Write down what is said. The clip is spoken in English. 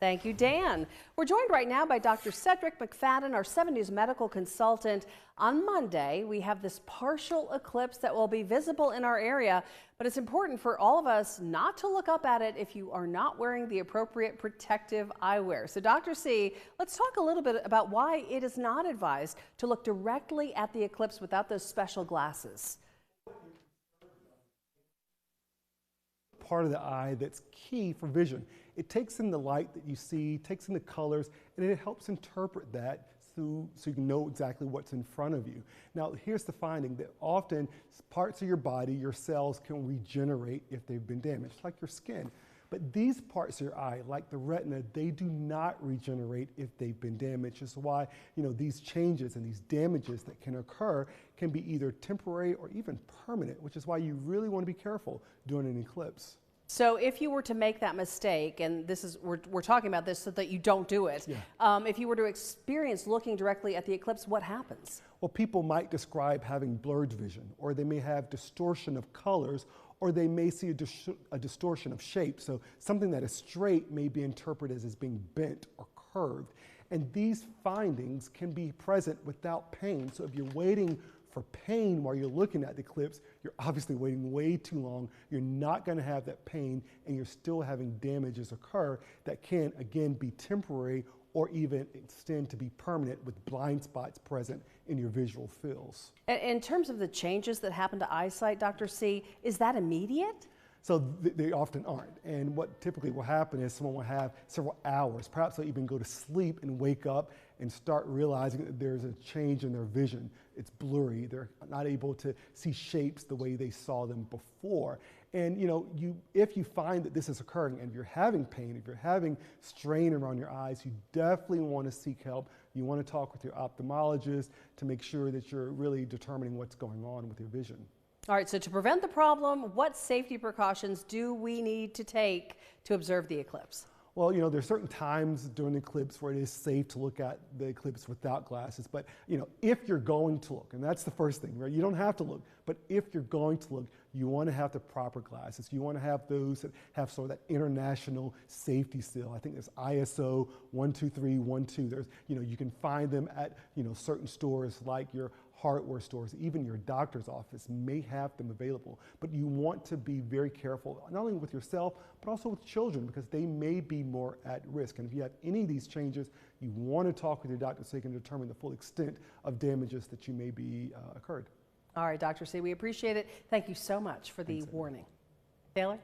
Thank you, Dan. We're joined right now by Dr. Cedrek McFadden, our 7 News medical consultant. On Monday, we have this partial eclipse that will be visible in our area, but it's important for all of us not to look up at it if you are not wearing the appropriate protective eyewear. So, Dr. C, let's talk a little bit about why it is not advised to look directly at the eclipse without those special glasses. Part of the eye that's key for vision. It takes in the light that you see, takes in the colors, and it helps interpret that so you can know exactly what's in front of you. Now, here's the finding that often parts of your body, your cells can regenerate if they've been damaged, like your skin. But these parts of your eye, like the retina, they do not regenerate if they've been damaged. Which is why, these changes and these damages that can occur can be either temporary or even permanent, which is why you really want to be careful during an eclipse. So if you were to make that mistake, and this is we're talking about this so that you don't do it, if you were to experience looking directly at the eclipse, what happens? Well, people might describe having blurred vision, or they may have distortion of colors, or they may see a distortion of shape. So something that is straight may be interpreted as being bent or curved. And these findings can be present without pain. So if you're waiting for pain while you're looking at the eclipse, you're obviously waiting way too long. You're not going to have that pain, and you're still having damages occur that can, again, be temporary or even extend to be permanent with blind spots present in your visual fields. In terms of the changes that happen to eyesight, Dr. C, is that immediate? So they often aren't. And what typically will happen is someone will have several hours, perhaps they'll even go to sleep and wake up and start realizing that there's a change in their vision. It's blurry. They're not able to see shapes the way they saw them before. And if you find that this is occurring and you're having pain, if you're having strain around your eyes, you definitely want to seek help. You want to talk with your ophthalmologist to make sure that you're really determining what's going on with your vision. All right, so to prevent the problem, what safety precautions do we need to take to observe the eclipse? Well, there's certain times during the eclipse where it is safe to look at the eclipse without glasses. But, if you're going to look, and that's the first thing, right? You don't have to look, but if you're going to look, you want to have the proper glasses. You want to have those that have sort of that international safety seal. I think there's ISO 12312. There's, you can find them at, certain stores like your hardware stores, even your doctor's office may have them available. But you want to be very careful, not only with yourself, but also with children, because they may be more at risk. And if you have any of these changes, you want to talk with your doctor so you can determine the full extent of damages that you may be occurred. All right, Dr. C, we appreciate it. Thank you so much for the warning. Taylor?